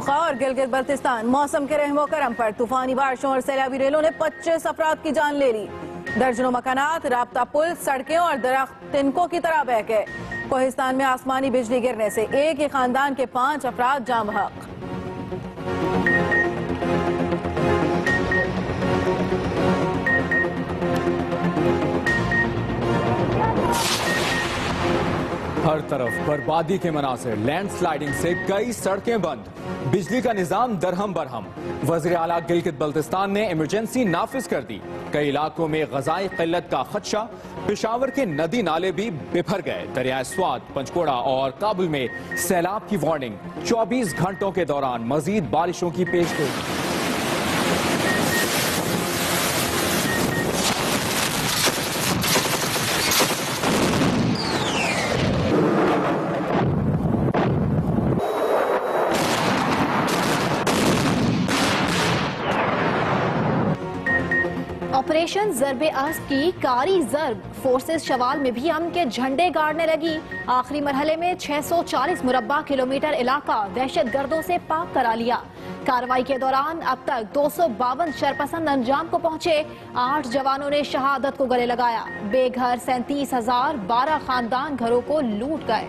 पख्तूनख्वा और गिलगित बल्तिस्तान मौसम के रहमो करम पर तूफानी बारिशों और सैलाबी रेलों ने 25 अफराद की जान ले ली। दर्जनों मकानात, राब्ता पुल, सड़कें और दरख्त तिनकों की तरह बह गए। कोहिस्तान में आसमानी बिजली गिरने से एक ही खानदान के 5 अफराद जाँ बहक। हर तरफ बर्बादी के मनासिर, लैंडस्लाइडिंग से कई सड़कें बंद, बिजली का निजाम दरहम बरहम। वज़ीर आला गिलगित बल्तिस्तान ने इमरजेंसी नाफिज कर दी। कई इलाकों में ग़ज़ाई क़िल्लत का खदशा। पेशावर के नदी नाले भी बिफर गए। दरियाए स्वात, पंचकोड़ा और काबुल में सैलाब की वार्निंग। 24 घंटों के दौरान मजीद बारिशों की पेशगोई। ऑपरेशन ज़रबे अस्ब की कारी ज़रब फोर्सेस शवाल में भी अमन के झंडे गाड़ने लगी। आखिरी मरहले में 640 मुरब्बा किलोमीटर इलाका दहशतगर्दों से पाक करा लिया। कार्रवाई के दौरान अब तक 252 शरपसंद अंजाम को पहुंचे। 8 जवानों ने शहादत को गले लगाया। बेघर 37,012 खानदान घरों को लूट गए।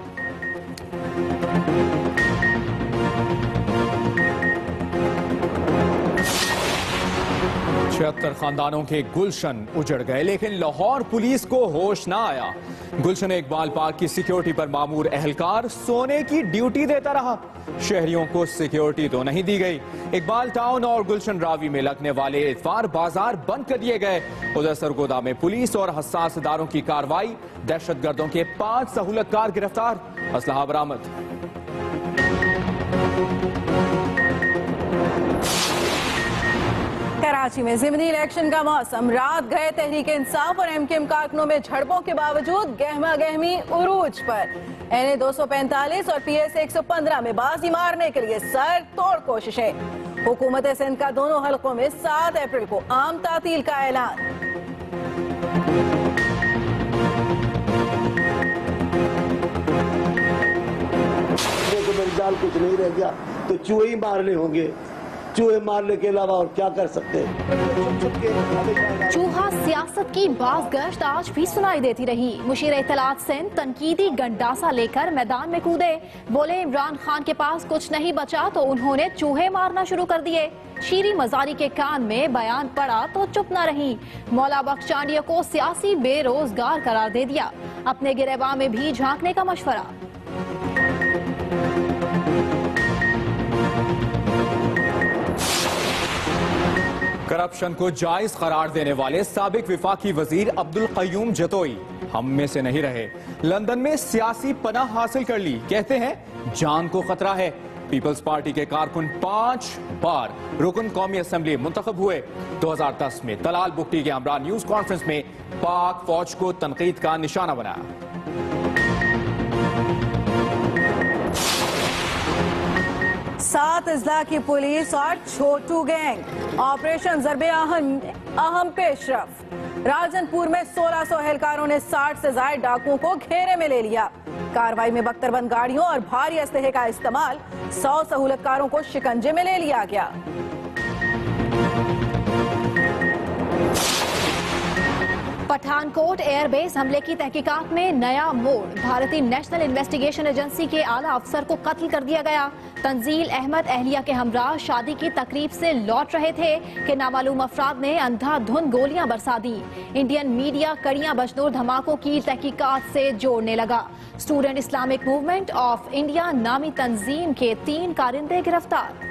76 खानदानों के गुलशन उजड़ गए, लेकिन लाहौर पुलिस को होश ना आया। गुलशन इकबाल पार्क की सिक्योरिटी पर मामूर एहलकार सोने की ड्यूटी देता रहा। शहरियों को सिक्योरिटी तो नहीं दी गई। इकबाल टाउन और गुलशन रावी में लगने वाले इतवार बाजार बंद कर दिए गए। उधर सरगोदा में पुलिस और हसास इदारों की कार्रवाई। दहशतगर्दों के 5 सहूलतकार गिरफ्तार, असलहा बरामद। कराची में ज़िमनी इलेक्शन का मौसम। रात गए तहरीक इंसाफ और एमकेएम कारकुनों में झड़पों के बावजूद गहमा गहमी उरूज पर। NA 245 और PS 115 में बाजी मारने के लिए सर तोड़ कोशिशें। हुकूमत सिंध का दोनों हलकों में 7 अप्रैल को आम तातील का ऐलान। मेरे जाल कुछ नहीं रह गया तो चूहे ही मारने होंगे। चूहे मारने के अलावा और क्या कर सकते हैं। चूहा सियासत की बाज़गश्त आज भी सुनाई देती रही। मुशीर इत्तलात सिंध तनकीदी गंडासा लेकर मैदान में कूदे। बोले इमरान खान के पास कुछ नहीं बचा तो उन्होंने चूहे मारना शुरू कर दिए। शीरी मजारी के कान में बयान पड़ा तो चुप न रही। मौला बख्शांडिया को सियासी बेरोजगार करार दे दिया। अपने गिरेबान में भी झांकने का मशवरा। करप्शन को जायज करार देने वाले साबिक विफाकी वजीर अब्दुल कय्यूम जतोई हम में से नहीं रहे। लंदन में सियासी पनाह हासिल कर ली। कहते हैं जान को खतरा है। पीपल्स पार्टी के कारकुन 5 बार रुकन कौमी असेंबली मुंतखब हुए। 2010 में तलाल बुगटी के हमरा न्यूज कॉन्फ्रेंस में पाक फौज को तनकीद का निशाना बनाया। 7 अजला की पुलिस और छोटू गैंग। ऑपरेशन ज़रबे अहम पेशरफ। राजनपुर में 1600 एहलकारों ने 60 से ज्यादा डाकुओं को घेरे में ले लिया। कार्रवाई में बख्तरबंद गाड़ियों और भारी असलहे का इस्तेमाल। 100 सहूलतकारों को शिकंजे में ले लिया गया। पठानकोट एयरबेस हमले की तहकीकात में नया मोड़। भारतीय नेशनल इन्वेस्टिगेशन एजेंसी के आला अफसर को कत्ल कर दिया गया। तंजील अहमद अहलिया के हमरा शादी की तकरीब से लौट रहे थे कि नामालूम अफराद ने अंधाधुंध गोलियां बरसा दी। इंडियन मीडिया कड़ियां बशनूर धमाकों की तहकीकात से जोड़ने लगा। Student Islamic movement of India नामी तंजीम के 3 कारिंदे गिरफ्तार।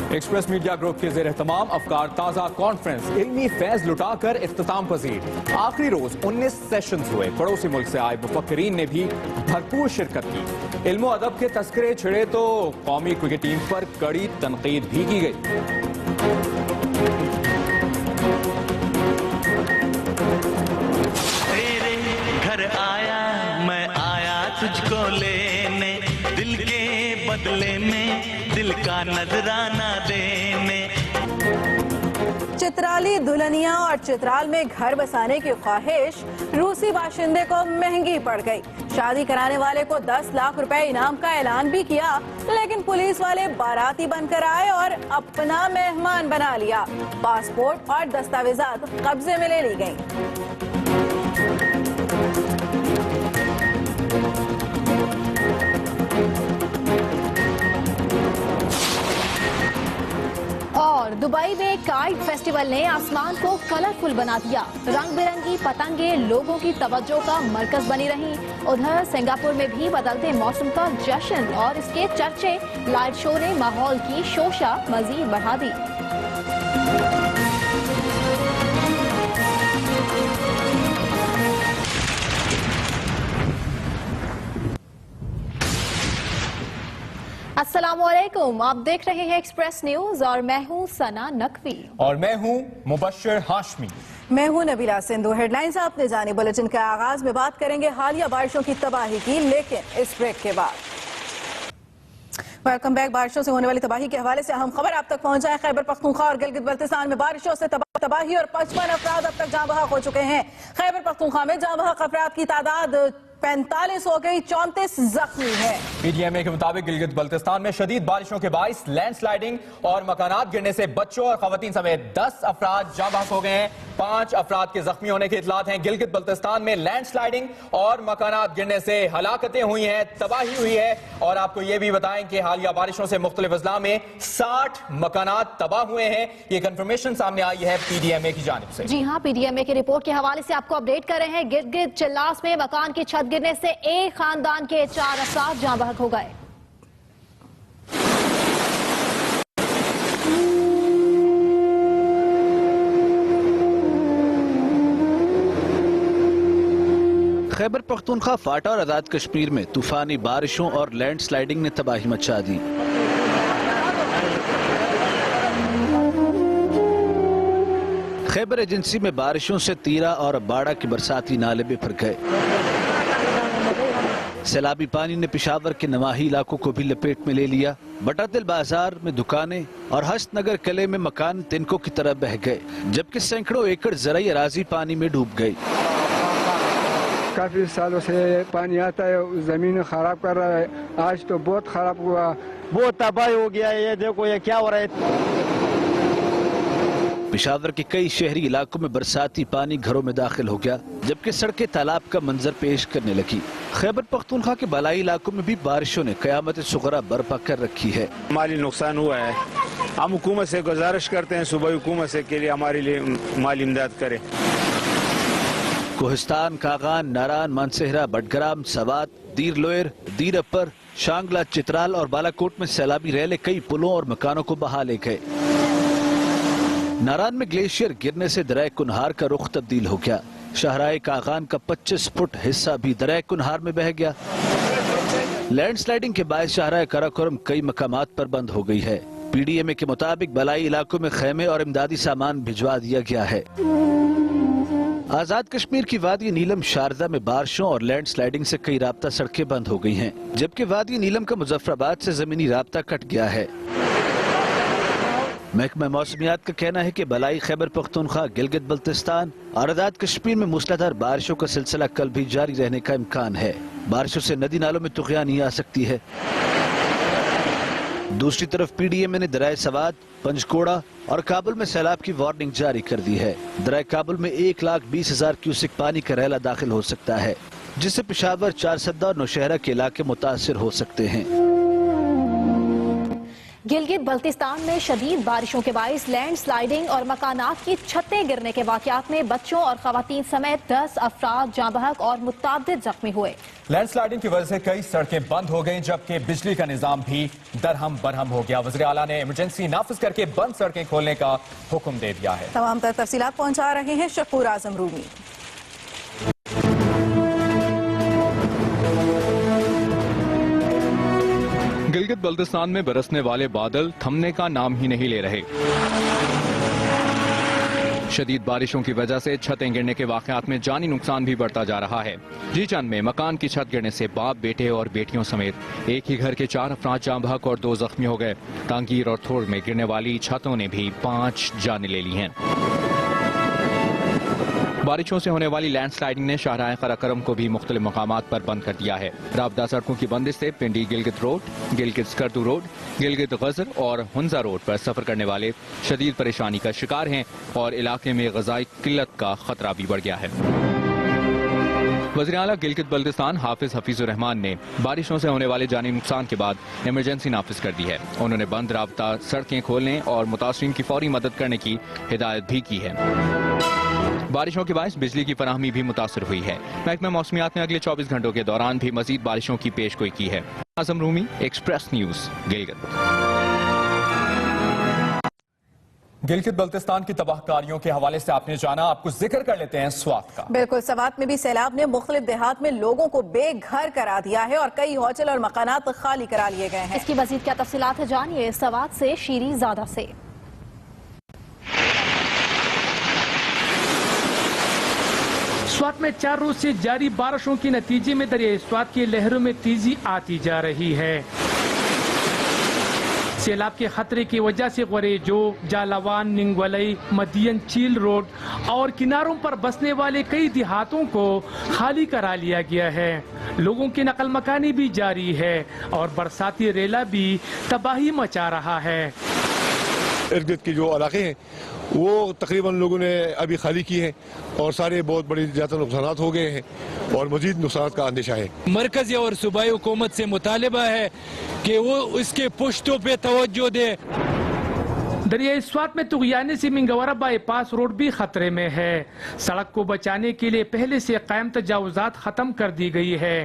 एक्सप्रेस मीडिया ग्रुप के ज़ेर तमाम अफकार ताज़ा कॉन्फ्रेंस इल्मी फैज लुटाकर इख्तिताम पजीर। आखिरी रोज 19 सेशंस हुए। पड़ोसी मुल्क से आए मुफक्किरीन ने भी भरपूर शिरकत की। इल्मो अदब के तस्करे छिड़े तो कौमी क्रिकेट टीम पर कड़ी तनकीद भी की गई। तेरे घर आया मैं आया तुझको लेने, दिल के बदले में दिल का नजराना देने। चित्राली दुल्हनिया और चित्राल में घर बसाने की ख्वाहिश रूसी बाशिंदे को महंगी पड़ गई। शादी कराने वाले को 10 लाख रुपए इनाम का ऐलान भी किया, लेकिन पुलिस वाले बाराती बनकर आए और अपना मेहमान बना लिया। पासपोर्ट और दस्तावेजात कब्जे में ले ली गई। और दुबई में काइट फेस्टिवल ने आसमान को कलरफुल बना दिया। रंग बिरंगी पतंगे लोगों की तवज्जो का मरकज बनी रही। उधर सिंगापुर में भी बदलते मौसम का जश्न और इसके चर्चे। लाइट शो ने माहौल की शोशा मजीद बढ़ा दी। अस्सलामुअलैकुम, आप देख रहे हैं एक्सप्रेस न्यूज और मैं हूं सना नकवी और मैं हूं मुबश्शिर हाशमी। मैं हूं नबीला सिंधु। हेडलाइंस आपने जानी। बुलेटिन के आगाज में बात करेंगे हालिया बारिशों की तबाही की, लेकिन इस ब्रेक के बाद। Welcome back. बारिशों से होने वाली तबाही के हवाले से अहम खबर आप तक पहुंचा है। खैबर पख्तूनख्वा और गिलगित बल्तिस्तान में बारिशों से तबाही और 55 अफराद अब तक जाँ बहक हो चुके हैं। खैबर पख्तूनख्वा में जाँ बहक अफराद की तादाद 45 हो गई, 34 जख्मी है। पीडीएमए के मुताबिक गिलगित बल्तिस्तान में शदीद बारिशों के बाइस लैंडस्लाइडिंग और मकानात गिरने से बच्चों और खवातीन समेत 10 अफराद जाँ बहक हो गए हैं। 5 अफराद के जख्मी होने की इतलात हैं। गिलगित बल्तिस्तान में लैंडस्लाइडिंग और मकानात गिरने से हलाकतें हुई हैं, तबाही हुई है। और आपको ये भी बताएं कि हालिया बारिशों से मुख्तलिफ अजला में 60 मकानात तबाह हुए हैं। ये कंफर्मेशन सामने आई है पीडीएमए की जानिब से। जी हाँ, पीडीएमए की रिपोर्ट के हवाले से आपको अपडेट कर रहे हैं। गिलगित चिल्लास में मकान की छत गिरने से एक खानदान के 4 अफराद जाँ बहक हो गए। खैबर पख्तूनख्वा, फाटा और आजाद कश्मीर में तूफानी बारिशों और लैंडस्लाइडिंग ने तबाही मचा दी। खैबर एजेंसी में बारिशों से तीरा और बाड़ा के बरसाती नाले बिफर गए। सैलाबी पानी ने पेशावर के नवाही इलाकों को भी लपेट में ले लिया। बटातिल बाजार में दुकानें और हस्तनगर किले में मकान तिनकों की तरह बह गए, जबकि सैकड़ों एकड़ ज़राई अराजी पानी में डूब गई। काफी सालों से पानी आता है, जमीन खराब कर रहा है। आज तो बहुत खराब हुआ, बहुत तबाही हो गया है। ये देखो ये क्या हो रहा है। पेशावर के कई शहरी इलाकों में बरसाती पानी घरों में दाखिल हो गया, जबकि सड़कें तालाब का मंजर पेश करने लगी। खैबर पख्तूनख्वा के बलाई इलाकों में भी बारिशों ने कयामत सुगरा बर्पा कर रखी है। माली नुकसान हुआ है। हम हुकूमत से गुजारिश करते हैं सुबह हुकूमत से के लिए हमारे लिए माली इमदाद करे। कोहिस्तान, कागान, नारान, मानसेहरा, बटग्राम, सवात, दीर लोयर, दीर अपर, शांगला, चित्राल और बालाकोट में सैलाबी रैले कई पुलों और मकानों को बहा ले गए। नारान में ग्लेशियर गिरने से दरिया कुनहार का रुख तब्दील हो गया। शाहराए कागान का 25 फुट हिस्सा भी दरिया कुनहार में बह गया। लैंडस्लाइडिंग के बायस शाहराए कराकोरम कई मकामात पर बंद हो गई है। पीडीएमए के मुताबिक बलाई इलाकों में खेमे और इमदादी सामान भिजवा दिया गया है। आजाद कश्मीर की वादी नीलम शारदा में बारिशों और लैंडस्लाइडिंग से कई राब्ता सड़कें बंद हो गई हैं, जबकि वादी नीलम का मुजफ्फराबाद से जमीनी राब्ता कट गया है। महकमा मौसमियात का कहना है कि बलाई खैबर पख्तूनख्वा, गिलगित बल्तिस्तान और आजाद कश्मीर में मूसलाधार बारिशों का सिलसिला कल भी जारी रहने का इम्कान है। बारिशों से नदी नालों में तुग़यानी आ सकती है। दूसरी तरफ पीडीएमए ने दरिया सवात, पंचकोड़ा और काबुल में सैलाब की वार्निंग जारी कर दी है। दरिया काबुल में 1,20,000 क्यूसिक पानी का रैला दाखिल हो सकता है, जिससे पेशावर, चारसद्दा और नौशहरा के इलाके मुतासिर हो सकते हैं। गिलगित बल्तिस्तान में शदीद बारिशों के बाइस लैंडस्लाइडिंग और मकानात की छतें गिरने के वाकयात में बच्चों और खवातीन समेत 10 अफराद जाँ बहक और मुताबिद जख्मी हुए। लैंडस्लाइडिंग की वजह से कई सड़कें बंद हो गईं, जबकि बिजली का निजाम भी दरहम बरहम हो गया। वज़ीर आला ने इमरजेंसी नाफिज करके बंद सड़कें खोलने का हुक्म दे दिया है। तमाम तर तफसीलात पहुंचा रहे हैं शकूर आजम रूमी। गिलगित बल्तिस्तान में बरसने वाले बादल थमने का नाम ही नहीं ले रहे। शदीद बारिशों की वजह से छतें गिरने के वाकयात में जानी नुकसान भी बढ़ता जा रहा है। जीचंद में मकान की छत गिरने से बाप, बेटे और बेटियों समेत एक ही घर के 4 अफराद जाँ बहक और 2 जख्मी हो गए। तांगीर और थोड़ में गिरने वाली छतों ने भी 5 जानें ले ली हैं। बारिशों से होने वाली लैंडस्लाइडिंग ने शाहराह कराकरम को भी मुख्तलिफ मकामात पर बंद कर दिया है। राबता सड़कों की बंदिश से पिंडी गिलगित रोड, गिलगित स्कर्दू रोड, गिलगित गजर और हुंजा रोड पर सफर करने वाले शदीद परेशानी का शिकार हैं और इलाके में ग़ज़ाई किल्लत का खतरा भी बढ़ गया है। वज़ीर आला गिलगित बल्तिस्तान हाफिज हफीजुर रहमान ने बारिशों से होने वाले जानी नुकसान के बाद इमरजेंसी नाफिज कर दी है। उन्होंने बंद राबता सड़कें खोलने और मुतासरीन की फौरी मदद करने की हिदायत भी की है। बारिशों के बायस बिजली की फराहमी भी मुतासर हुई है। महकमा मौसमियात ने अगले 24 घंटों के दौरान भी मजीद बारिशों की पेशगोई की है। आजम रूमी, एक्सप्रेस न्यूज, गिलगित। गिलगित बल्तिस्तान की तबाहकारियों के हवाले से आपने जाना, आपको जिक्र कर लेते हैं स्वात का। बिल्कुल, स्वात में भी सैलाब ने मुख्तलिफ देहात में लोगों को बेघर करा दिया है और कई होटल और मकानात खाली करा लिए गए हैं। इसकी मजीद क्या तफसीलात है, जानिए स्वात से शीरी ज़ादा से। स्वात में 4 रोज से जारी बारिशों के नतीजे में दरियाई स्वात की लहरों में तेजी आती जा रही है। सैलाब के खतरे की वजह से गुरेजो, जालावान, निंगवलई, मदियन, चील रोड और किनारों पर बसने वाले कई देहातों को खाली करा लिया गया है। लोगों की नकल मकानी भी जारी है और बरसाती रेला भी तबाही मचा रहा है। इर्द गिर्द के जो इलाके हैं वो तकरीबन लोगों ने अभी खाली किए हैं और सारे बहुत बड़ी ज़्यादा नुकसान हो गए हैं और मजीद नुकसान का अंदेशा है। मरकजी और सूबाई हुकूमत से मुतालिबा है कि वो इसके पुश्तों पे तवज्जो दे। दरियाई स्वात में तुगयाने से मिंगवरा बाईपास रोड भी खतरे में है। सड़क को बचाने के लिए पहले से कायम तजावुजात खत्म कर दी गई है।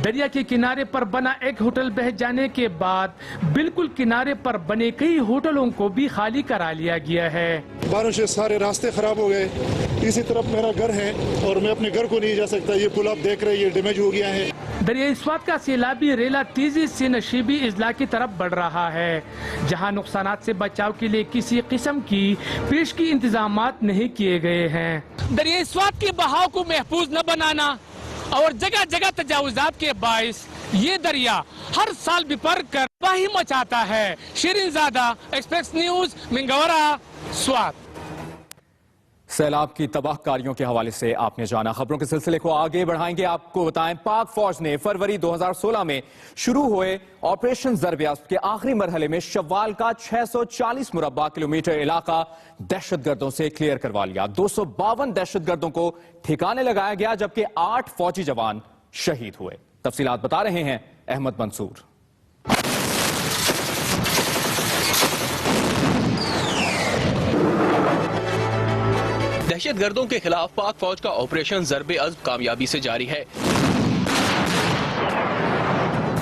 दरिया के किनारे पर बना एक होटल बह जाने के बाद बिल्कुल किनारे पर बने कई होटलों को भी खाली करा लिया गया है। बारिश से सारे रास्ते खराब हो गए। इसी तरफ मेरा घर है और मैं अपने घर को नहीं जा सकता। ये पुल आप देख रहे हैं, ये डैमेज हो गया है। दरियाई स्वात का सैलाबी रेला तेजी से नशीबी इजला की तरफ बढ़ रहा है, जहां नुकसानात से बचाव के लिए किसी किस्म की पेशगी इंतजामात नहीं किए गए हैं। दरियाई स्वात के बहाव को महफूज न बनाना और जगह जगह तजावुजात के बाइस ये दरिया हर साल बिपर कर तबाही मचाता है। शीरीन ज़ादा, एक्सप्रेस न्यूज, मिंगवरा, स्वात। सैलाब की तबाहकारियों के हवाले से आपने जाना। खबरों के सिलसिले को आगे बढ़ाएंगे। आपको बताएं, पाक फौज ने फरवरी 2016 में शुरू हुए ऑपरेशन ज़र्ब-ए-अज़्ब के आखिरी मरहले में शव्वाल का 640 मुरब्बा किलोमीटर इलाका दहशतगर्दों से क्लियर करवा लिया। 252 दहशतगर्दों को ठिकाने लगाया गया, जबकि 8 फौजी जवान शहीद हुए। तफसीलात बता रहे हैं अहमद मंसूर। दहशतगर्दों के खिलाफ पाक फौज का ऑपरेशन ज़र्ब-ए-अज़्ब कामयाबी से जारी है।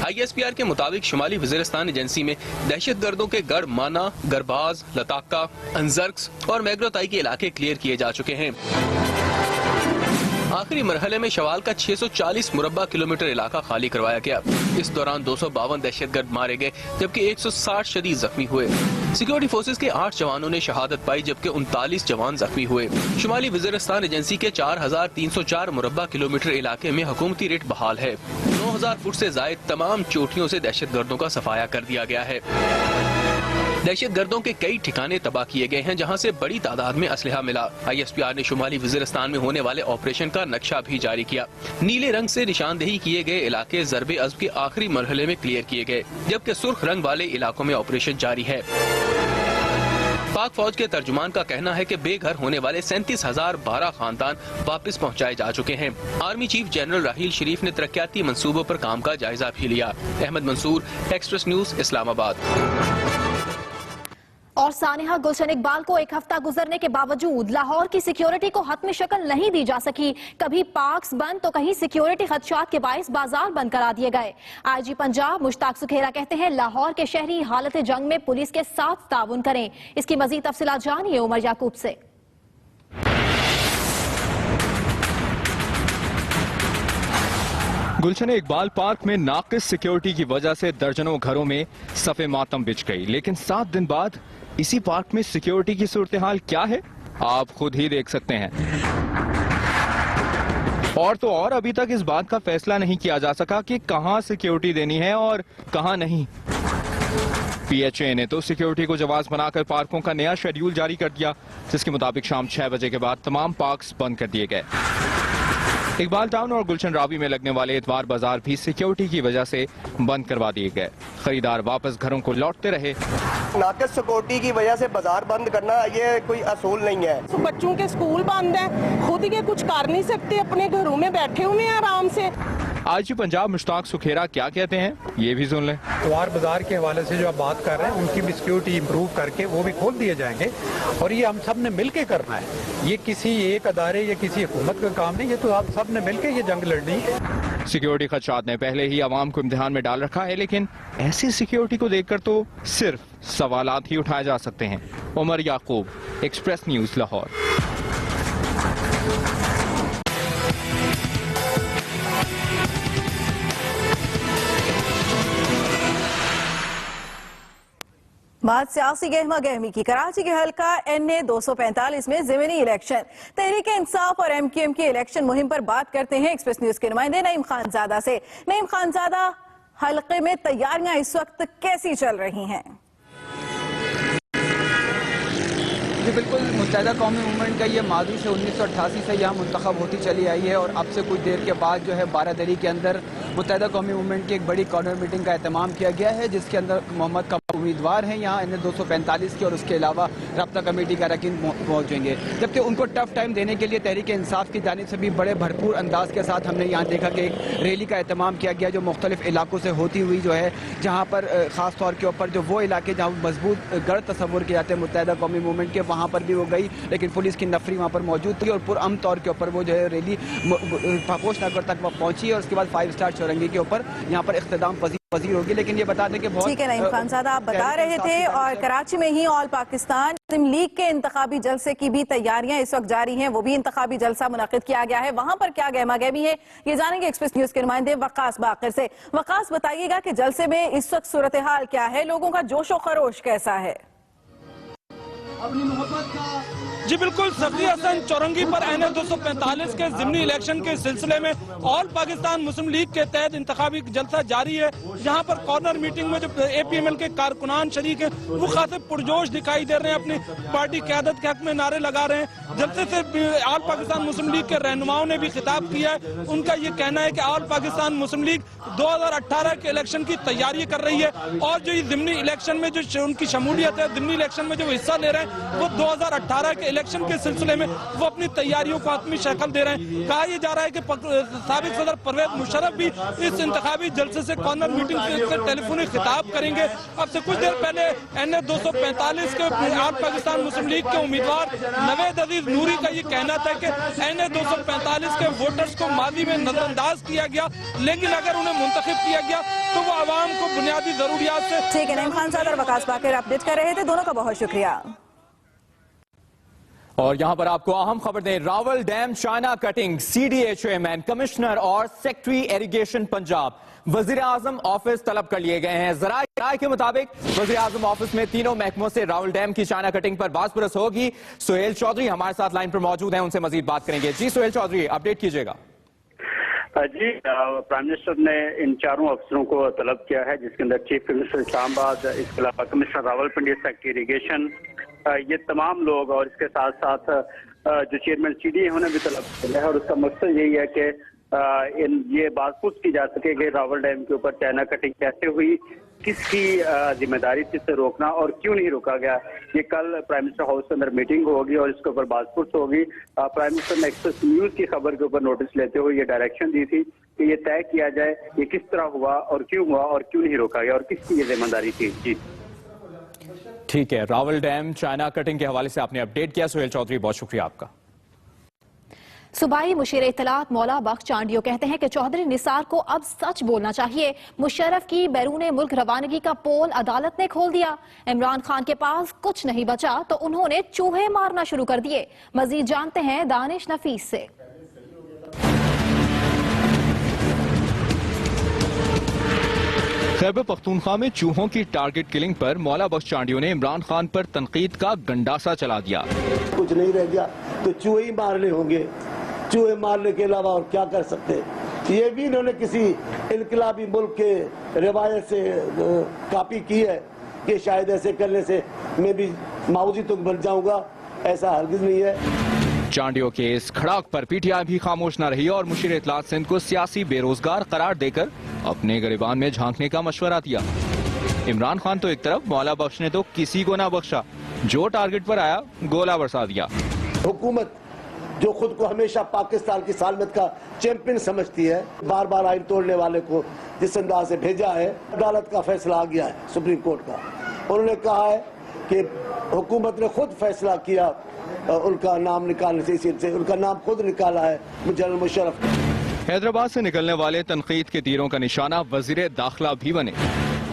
ISPR के मुताबिक शुमाली वज़ीरिस्तान एजेंसी में दहशतगर्दों के गढ़ माना, गरबाज, लताका, अंजर्क्स और मैग्रोताई के इलाके क्लियर किए जा चुके हैं। आखिरी मरहले में शवाल का 640 मुरब्बा किलोमीटर इलाका खाली करवाया गया। इस दौरान 252 दहशतगर्द मारे गए, जबकि 160 शदीद जख्मी हुए। सिक्योरिटी फोर्सेज के 8 जवानों ने शहादत पाई, जबकि 39 जवान जख्मी हुए। शुमाली वज़ीरिस्तान एजेंसी के 4304 मुरब्बा किलोमीटर इलाके में हुकूमती रेट बहाल है। 9000 फुट से जायद तमाम चोटियों से दहशतगर्दों का सफाया कर दिया गया है। दहशतगर्दों के कई ठिकाने तबाह किए गए हैं, जहां से बड़ी तादाद में असलहा मिला। ISPR ने शुमाली वज़ीरिस्तान में होने वाले ऑपरेशन का नक्शा भी जारी किया। नीले रंग से निशानदेही किए गए इलाके ज़र्ब-ए-अज़्ब के आखिरी मरहले में क्लियर किए गए, जबकि सुर्ख रंग वाले इलाकों में ऑपरेशन जारी है। पाक फौज के तर्जुमान का कहना है कि बेघर होने वाले 37,012 खानदान वापस पहुंचाए जा चुके हैं। Army chief general Raheel Sharif ने तरक्याती मंसूबों पर काम का जायजा भी लिया। Ahmed Mansoor, Express News, Islamabad. और सानिहा, गुलशन इकबाल को एक हफ्ता गुजरने के बावजूद लाहौर की सिक्योरिटी को हतमी शक्ल नहीं दी जा सकी। कभी पार्क्स बंद तो कहीं सिक्योरिटी खदशात के बायस बाजार बंद करा दिए गए। IG पंजाब मुश्ताक सुखेरा कहते हैं लाहौर के शहरी हालत जंग में पुलिस के साथ ताउन करें। इसकी मजीद तफसीलात जानिए उमर याकूब से। गुलशन इकबाल पार्क में नाकिस सिक्योरिटी की वजह से दर्जनों घरों में सफ़े मातम बिछ गई, लेकिन 7 दिन बाद इसी पार्क में सिक्योरिटी की सूरत हाल क्या है, आप खुद ही देख सकते हैं। और तो और अभी तक इस बात का फैसला नहीं किया जा सका कि कहां सिक्योरिटी देनी है और कहां नहीं। PHA ने तो सिक्योरिटी को जवाब बनाकर पार्कों का नया शेड्यूल जारी कर दिया, जिसके मुताबिक शाम 6 बजे के बाद तमाम पार्क्स बंद कर दिए गए। इकबाल टाउन और गुलशन रावी में लगने वाले इतवार बाजार भी सिक्योरिटी की वजह से बंद करवा दिए गए। खरीदार वापस घरों को लौटते रहे। नाकस सिक्योरिटी की वजह से बाजार बंद करना ये कोई असूल नहीं है। तो बच्चों के स्कूल बंद है, खुद के कुछ कर नहीं सकते, अपने घरों में बैठे हुए हैं आराम से। आईजी पंजाब मुश्ताक सुखेरा क्या कहते हैं, ये भी सुन लें। इतवार बाजार के हवाले से जो आप बात कर रहे हैं, उनकी भी सिक्योरिटी इंप्रूव करके वो भी खोल दिए जाएंगे और ये हम सब ने मिलकर करना है। ये किसी एक अदारे या किसी हुकूमत का काम नहीं, ये तो आप सब ने मिलकर ये जंग लड़नी है। सिक्योरिटी खदशात ने पहले ही आवाम को इम्तिहान में डाल रखा है, लेकिन ऐसी सिक्योरिटी को देखकर तो सिर्फ सवालात ही उठाए जा सकते हैं। उमर याकूब, एक्सप्रेस न्यूज, लाहौर। बात सियासी गहमा गहमी की। कराची के हल्का NA 245 में ज़मीनी इलेक्शन, तहरीक इंसाफ और MQM की इलेक्शन मुहिम पर बात करते हैं एक्सप्रेस न्यूज के नुमाइंदे नईम खानजादा से। नईम खानजादा, हल्के में तैयारियां इस वक्त कैसी चल रही हैं? जी बिल्कुल, मुत्तहिदा कौमी मूवमेंट का ये मादी से 1988 से यहाँ मुंतखब होती चली आई है और अब से कुछ देर के बाद जो है बारादरी के अंदर मुत्तहिदा कौमी मूवमेंट की एक बड़ी कॉर्नर मीटिंग का एहतमाम किया गया है, जिसके अंदर मोहम्मद का उम्मीदवार हैं यहाँ NA 245 की और उसके अलावा रब्ता कमेटी का अरकान पहुँचेंगे। जबकि उनको टफ टाइम देने के लिए तहरीक इंसाफ की जानिब से भी बड़े भरपूर अंदाज के साथ हमने यहाँ देखा कि एक रैली का एहतमाम किया गया, जो मुख्तलिफ इलाकों से होती हुई जो है, जहाँ पर ख़ास तौर के ऊपर जो वो इलाके जहाँ मजबूत गढ़ तस्वुर किए जाते हैं मुत्तहिदा कौमी मूवमेंट के, वहाँ पर भी वो गई, लेकिन पुलिस की नफरी वहाँ पर मौजूद थी और पुरअमन तौर के ऊपर वो जो है रैली पापोश नगर तक पहुंची और उसके बाद 5 स्टार चौरंगी के ऊपर यहाँ पर इख्तिताम पजीर होगी। लेकिन ये बता दें कि बहुत ठीक है नईम खानजादा, आप बता रहे थे और कराची में ही ऑल पाकिस्तान मुस्लिम लीग के इंतखाबी जलसे की भी तैयारियां इस वक्त जारी हैं। वो भी इंतखाबी जलसा मुनक्किद किया गया है, वहां पर क्या गहमा गहमी है ये जानेंगे एक्सप्रेस न्यूज के नुमाइंदे वकास बाकर से। वकास, बताइएगा कि जलसे में इस वक्त सूरत हाल क्या है, लोगों का जोशो खरोश कैसा है? जी बिल्कुल, सफी हसन चौरंगी पर NA 245 के ज़िमनी इलेक्शन के सिलसिले में ऑल पाकिस्तान मुस्लिम लीग के तहत इंतखाबी जलसा जारी है। यहाँ पर कॉर्नर मीटिंग में जो APML के कारकुनान शरीक हैं वो खासे पुरजोश दिखाई दे रहे हैं, अपनी पार्टी क़यादत के हक में नारे लगा रहे हैं। जलसे से ऑल पाकिस्तान मुस्लिम लीग के रहनुमाओं ने भी खिताब किया है। उनका ये कहना है कि ऑल पाकिस्तान मुस्लिम लीग 2018 के इलेक्शन की तैयारी कर रही है और जो ज़िमनी इलेक्शन में जो उनकी शमूलियत है, ज़िमनी इलेक्शन में जो हिस्सा ले रहे हैं, वो 2018 के इलेक्शन के सिलसिले में वो अपनी तैयारियों को आत्मी शक्ल दे रहे हैं। कहा यह जा रहा है कि साबिक सदर परवेज मुशर्रफ भी इस इंतखाबी जलसे से कॉर्नर मीटिंग से टेलीफोनिक खिताब करेंगे। अब से कुछ देर पहले NA 245 के ऑल पाकिस्तान मुस्लिम लीग के उम्मीदवार नवेद अजीज नूरी का ये कहना था कि NA 245 के वोटर्स को माजी में नजरअंदाज किया गया, लेकिन अगर उन्हें मुंतखब किया गया तो वो आवाम को बुनियादी जरूरियात से। ठीक है, नईम खानजादा और वकास बाकर अपडेट कर रहे थे, दोनों का बहुत शुक्रिया। और यहां पर आपको अहम खबर दें, Rawal dam China cutting, CDHO man commissioner और सेक्रेटरी इरिगेशन पंजाब वजीर आजम ऑफिस तलब कर लिए गए हैं। जराए राय के मुताबिक वजीर आजम ऑफिस में तीनों महकमों से रावल डैम की चाइना कटिंग पर बात परस होगी। सुहेल चौधरी हमारे साथ लाइन पर मौजूद हैं, उनसे मजीद बात करेंगे। जी सुहेल चौधरी, अपडेट कीजिएगा। जी, प्राइम मिनिस्टर ने इन चारों अफसरों को तलब किया है, जिसके अंदर चीफ मिनिस्टर इस्लामाबाद, इसके अलावा कमिश्नर रावलपिंडी, सेक्रेटरी इरिगेशन, ये तमाम लोग और इसके साथ साथ जो चेयरमैन CDA है उन्हें भी तलब किया है। और उसका मकसद यही है कि ये बात पूछ की जा सके कि रावल डैम के ऊपर चाइना कटिंग कैसे हुई, किसकी जिम्मेदारी थी इसे रोकना और क्यों नहीं रोका गया। ये कल प्राइम मिनिस्टर हाउस के अंदर मीटिंग होगी और इसके ऊपर बात पूछ होगी। प्राइम मिनिस्टर ने एक्सप्रेस न्यूज की खबर के ऊपर नोटिस लेते हुए ये डायरेक्शन दी थी कि ये तय किया जाए ये किस तरह हुआ और क्यों नहीं रोका गया और किसकी ये जिम्मेदारी थी। जी ठीक है, रावल डैम चाइना कटिंग के हवाले से आपने अपडेट किया। सुहेल चौधरी, बहुत शुक्रिया आपका। सूबाई मुशीर इत्तलात मौला बख्श चांडियो कहते हैं कि चौधरी निसार को अब सच बोलना चाहिए। मुशर्रफ की बैरून मुल्क रवानगी का पोल अदालत ने खोल दिया। इमरान खान के पास कुछ नहीं बचा तो उन्होंने चूहे मारना शुरू कर दिए। मजीद जानते हैं दानिश नफीस से। खैबर पख्तूनख्वा में चूहों की टारगेट किलिंग पर मौला बख्श चांडियों ने इमरान खान पर तनकीद का गंडासा चला दिया। कुछ नहीं रह गया तो चूहे ही मारने होंगे, चूहे मारने के अलावा और क्या कर सकते। ये भी इन्होंने किसी इनकलाबी मुल्क के रिवायत से कॉपी की है कि शायद ऐसे करने से मैं भी माऊजी तो बन जाऊंगा, ऐसा हरगिज नहीं है। चांडियों के इस खड़ाक पर पीटीआई भी खामोश न रही और मुशीर इत्तलात सिंध को सियासी बेरोजगार करार देकर अपने गिरबान में झांकने का मशवरा दिया। इमरान खान तो एक तरफ, मौला बख्श ने तो किसी को ना बख्शा, जो टारगेट पर आया गोला बरसा दिया। हुकूमत जो खुद को हमेशा पाकिस्तान की सालमत का चैंपियन समझती है, बार बार आइन तोड़ने वाले को जिस अंदाज से भेजा है, अदालत का फैसला आ गया है सुप्रीम कोर्ट का। उन्होंने कहा है कि हुकूमत ने खुद फैसला किया उनका नाम निकालने से, उनका नाम खुद निकाला है जनरल मुशर्रफ। हैदराबाद से निकलने वाले तनकीद के तीरों का निशाना वजीर दाखिला भी बने।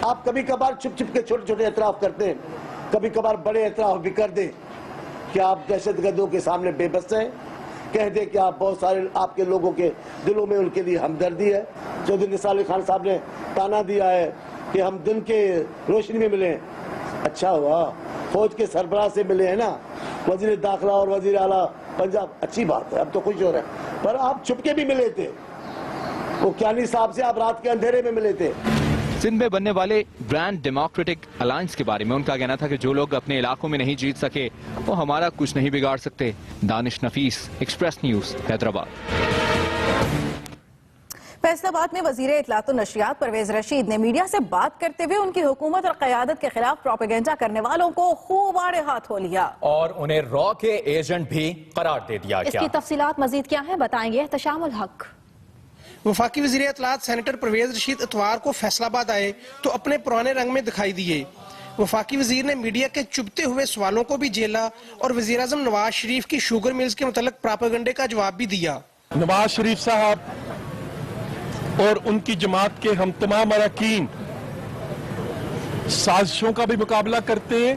आप कभी कभार छुप छुप के छोटे छोटे एतराफ करते हैं, कभी कभार बड़े एतराफ भी कर दें कि आप दहशतगर्दों के सामने बेबस हैं, कह दे कि आप बहुत सारे आपके लोगों के दिलों में उनके लिए हमदर्दी है। चौधरी निसार अली खान साहब ने ताना दिया है कि हम दिन के रोशनी में मिले, अच्छा हुआ फौज के सरबराह से मिले हैं ना, वजीर दाखिला और वजीर आला पंजाब, अच्छी बात है, अब तो खुश हो रहे हैं। पर आप चुपके भी मिले थे, वो क्यानी साहब से आप रात के अंधेरे में मिले थे। सिंध में बनने वाले ग्रैंड डेमोक्रेटिक अलायंस के बारे में उनका कहना था कि जो लोग अपने इलाकों में नहीं जीत सके वो हमारा कुछ नहीं बिगाड़ सकते। दानिश नफीस, एक्सप्रेस न्यूज, हैदराबाद। फैसलाबाद में वजीर इत्तलात और नशरियात परवेज रशीद ने मीडिया से बात करते हुए उनकी हुकूमत और क़यादत के खिलाफ प्रोपेगेंडा करने वालों को खूब आड़े हाथ हो लिया और उन्हें रॉ के एजेंट भी करार दे दिया। इसकी तफसीलात मजीद क्या है, बताएंगे एहतशामुल हक। वफाकी वज़ीर इत्तलात सेनेटर परवेज रशीद इतवार को फैसलाबाद आए तो अपने पुराने रंग में दिखाई दिए। वफाकी वजीर ने मीडिया के चुभते हुए सवालों को भी झेला और वजीर आज़म नवाज शरीफ की शुगर मिल्स के मुतल्लिक प्रोपेगेंडे का जवाब भी दिया। नवाज शरीफ साहब और उनकी जमात के हम तमाम अरकान साजिशों का भी मुकाबला करते हैं,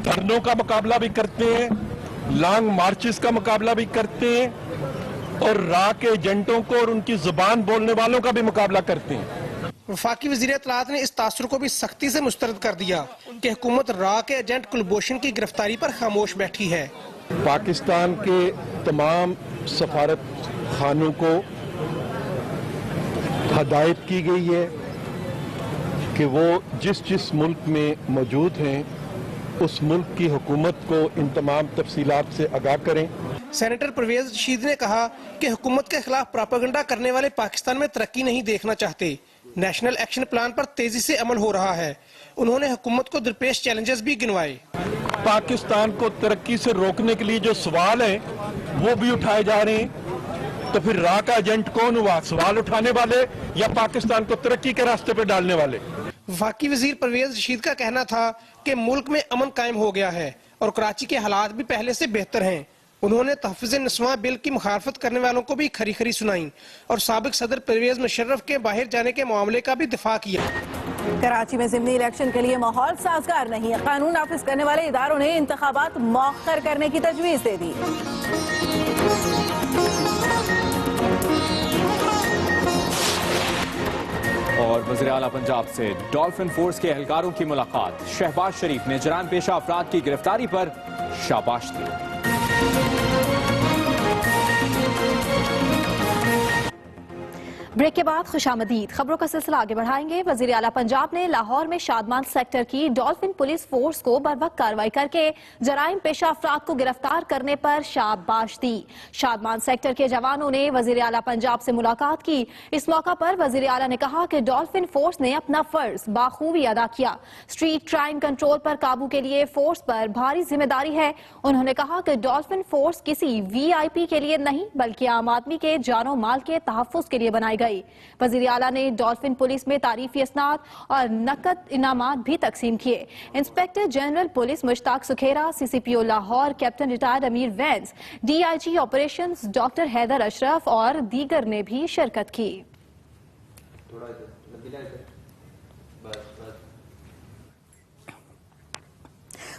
धरनों का मुकाबला भी करते हैं, लॉन्ग मार्चेस का मुकाबला भी करते हैं और रा के एजेंटों को और उनकी जुबान बोलने वालों का भी मुकाबला करते हैं। वफाकी वज़ीर इत्तलात ने इस तासुर को भी सख्ती से मुस्तरद कर दिया कि हुकूमत रा के एजेंट कुलभूषण की गिरफ्तारी पर खामोश बैठी है। पाकिस्तान के तमाम सफारत खानों को हदायत की गई है कि वो जिस जिस मुल्क में मौजूद हैं उस मुल्क की हुकूमत को इन तमाम तफसीलात से आगाह करें। सेनेटर परवेज रशीद ने कहा कि हुकूमत के खिलाफ प्रोपेगेंडा करने वाले पाकिस्तान में तरक्की नहीं देखना चाहते। नेशनल एक्शन प्लान पर तेजी से अमल हो रहा है। उन्होंने हुकूमत को दरपेश चैलेंजेस भी गिनवाए। पाकिस्तान को तरक्की से रोकने के लिए जो सवाल है वो भी उठाए जा रहे हैं, तो फिर रा का एजेंट कौन हुआ, सवाल उठाने वाले या पाकिस्तान को तरक्की के रास्ते पर डालने वाले? वफाकी वजीर परवेज रशीद का कहना था कि मुल्क में अमन कायम हो गया है और कराची के हालात भी पहले से बेहतर हैं। उन्होंने तहफ़्फ़ुज़ नस्वां बिल की मुखालफत करने वालों को भी खरी खरी सुनाई और साबिक सदर परवेज मुशर्रफ के बाहर जाने के मामले का भी दिफा किया। कराची में ज़िमनी इलेक्शन के लिए माहौल साजगार नहीं है। कानून नाफिज करने वाले इदारों ने इंतखाबात मौखर करने की तजवीज़ दे दी। और वज़ीर आला पंजाब से डॉल्फिन फोर्स के एहलकारों की मुलाकात। शहबाज शरीफ ने जराइम पेशा अफराद की गिरफ्तारी पर शाबाश दी। ब्रेक के बाद खुशामदीद, खबरों का सिलसिला आगे बढ़ाएंगे। वजीर आला पंजाब ने लाहौर में शादमान सेक्टर की डॉल्फिन पुलिस फोर्स को बरवक्त कार्रवाई करके जराइम पेशा अफराद को गिरफ्तार करने पर शाबाश दी। शादमान सेक्टर के जवानों ने वजीर आला पंजाब से मुलाकात की। इस मौका पर वजीर आला ने कहा कि डॉल्फिन फोर्स ने अपना फर्ज बाखूबी अदा किया। स्ट्रीट क्राइम कंट्रोल पर काबू के लिए फोर्स पर भारी जिम्मेदारी है। उन्होंने कहा कि डॉल्फिन फोर्स किसी VIP के लिए नहीं बल्कि आम आदमी के जानो माल के तहफ्फुज के लिए बनाई गई। वजीर आला ने डॉल्फिन पुलिस में तारीफी असनाद और नकद इनामात भी तकसीम किए। Inspector general police Mushtaq Sukhera, CCPO Lahore captain retired Amir Wains, DIG operations doctor Haider Ashraf और दीगर ने भी शिरकत की।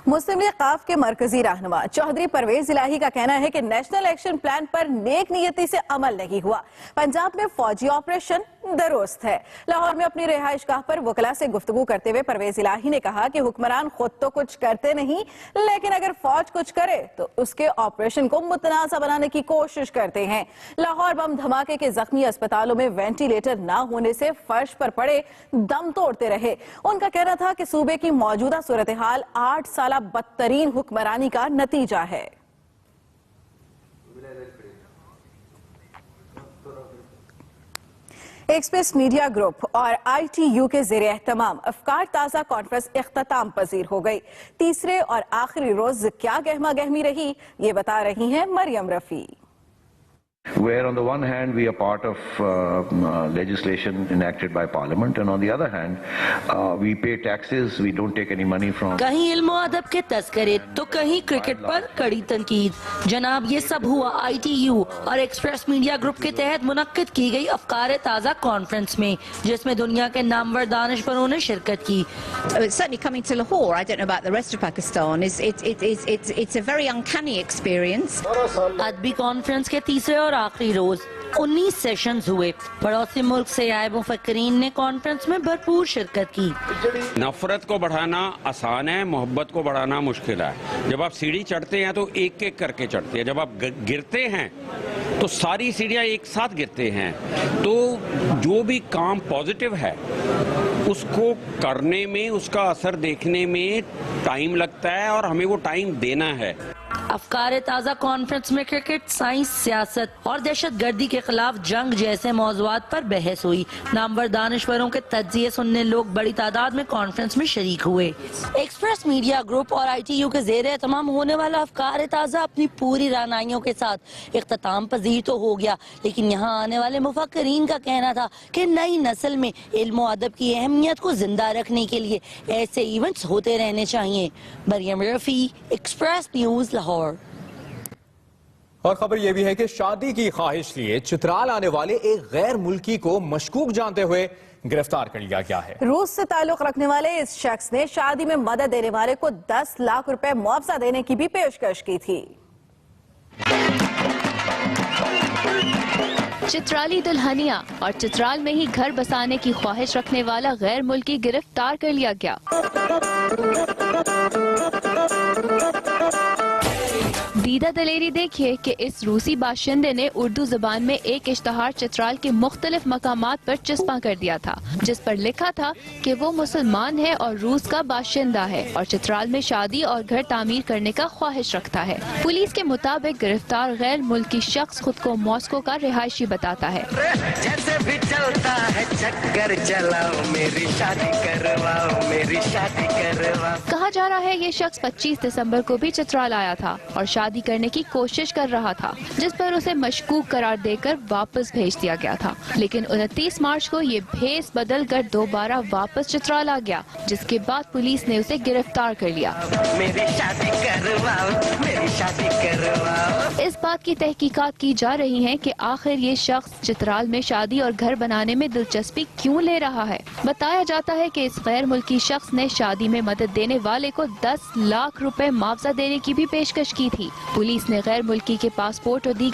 मुस्लिम लीग काफ के मरकजी रहनुमा चौधरी परवेज इलाही का कहना है कि नेशनल एक्शन प्लान पर नेक नियति से अमल नहीं हुआ। पंजाब में फौजी ऑपरेशन दुरुस्त है। लाहौर में अपनी रिहाइशगाह पर वकला से गुफ्तगू करते हुए परवेज इलाही ने कहा कि हुक्मरान खुद तो कुछ करते नहीं, लेकिन अगर फौज कुछ करे तो उसके ऑपरेशन को मुतनाज़ा बनाने की कोशिश करते हैं। लाहौर बम धमाके के जख्मी अस्पतालों में वेंटिलेटर ना होने से फर्श पर पड़े दम तोड़ते रहे। उनका कहना था कि सूबे की मौजूदा सूरत हाल 8 साल बदतरीन हुक्मरानी का नतीजा है। एक्सप्रेस मीडिया ग्रुप और ITU के ज़ेरे एहतमाम अफकार ताज़ा कॉन्फ्रेंस इख्तिताम पजीर हो गई। तीसरे और आखिरी रोज क्या गहमा गहमी रही, ये बता रही हैं Maryam Rafi. Where on the one hand we are part of legislation enacted by Parliament, and on the other hand we pay taxes, we don't take any money from. कहीं इल्म अदब के तस्करे तो कहीं क्रिकेट पर कड़ी तनकीद। जनाब ये सब हुआ ITU और एक्सप्रेस मीडिया ग्रुप के तहत मुनक्किद की गई अफकार ताज़ा कॉन्फ्रेंस में, जिसमें दुनिया के नामवर दानिशवरों ने शिरकत की। Certainly coming to Lahore, I don't know about the rest of Pakistan, it's a very uncanny experience. अदबी कॉन्फ्रेंस के तीसरे और आखिरी रोज 19 सेशंस हुए। पड़ोसी मुल्क से आए मुफक्किरीन ने कॉन्फ्रेंस में भरपूर शिरकत की। नफरत को बढ़ाना आसान है, मोहब्बत को बढ़ाना मुश्किल है। जब आप सीढ़ी चढ़ते हैं तो एक एक करके चढ़ते हैं, जब आप गिरते हैं तो सारी सीढ़ियां एक साथ गिरते हैं। तो जो भी काम पॉजिटिव है उसको करने में, उसका असर देखने में टाइम लगता है और हमें वो टाइम देना है। अफकार ताज़ा कॉन्फ्रेंस में क्रिकेट, साइंस, सियासत और दहशतगर्दी के खिलाफ जंग जैसे मौज़ूआत पर बहस हुई। नामवर दानिशवरों के तज्ज़िये सुनने लोग बड़ी तादाद में कॉन्फ्रेंस में शरीक हुए। एक्सप्रेस मीडिया ग्रुप और ITU के ज़ेरे तमाम होने वाला अफकार ताज़ा अपनी पूरी रानाइयों के साथ इख्तिताम पजीर तो हो गया, लेकिन यहाँ आने वाले मुफक्किरीन का कहना था कि नई नस्ल में इल्म और अदब की अहमियत को जिंदा रखने के लिए ऐसे इवेंट्स होते रहने चाहिए। Maryam Rafi, Express News, Lahore. और खबर यह भी है कि शादी की ख्वाहिश लिए चित्राल आने वाले एक गैर मुल्की को मशकूक जानते हुए गिरफ्तार कर लिया गया है। रूस से ताल्लुक रखने वाले इस शख्स ने शादी में मदद देने वाले को 10 लाख रुपए मुआवजा देने की भी पेशकश की थी। चित्राली दुल्हनिया और चित्राल में ही घर बसाने की ख्वाहिश रखने वाला गैर मुल्की गिरफ्तार कर लिया गया। दीदा दलेरी देखिए कि इस रूसी बाशिंदे ने उर्दू जुबान में एक इश्तहार चित्राल के मुख्तलिफ मकामात पर चिस्पा कर दिया था, जिस पर लिखा था कि वो मुसलमान है और रूस का बाशिंदा है और चित्राल में शादी और घर तामीर करने का ख्वाहिश रखता है। पुलिस के मुताबिक गिरफ्तार गैर मुल्की शख्स खुद को मॉस्को का रिहायशी बताता है। जैसे भी चलता है चक्कर चलाओ, मेरी शादी करवाओ, मेरी शादी करवाओ। कहा जा रहा है ये शख्स 25 दिसंबर को भी चित्राल आया था और शादी करने की कोशिश कर रहा था, जिस पर उसे मशकूक करार देकर वापस भेज दिया गया था। लेकिन 29 मार्च को ये भेस बदल कर दोबारा वापस चित्राल आ गया, जिसके बाद पुलिस ने उसे गिरफ्तार कर लिया। मेरी शादी करवाओ, मेरी शादी करवाओ। इस बात की तहकीकात की जा रही है कि आखिर ये शख्स चित्राल में शादी और घर बनाने में दिलचस्पी क्यों ले रहा है। बताया जाता है कि इस गैर मुल्की शख्स ने शादी में मदद देने वाले को 10 लाख रुपए मुआवजा देने की भी पेशकश की थी। पुलिस ने गैर मुल्की के पासपोर्ट और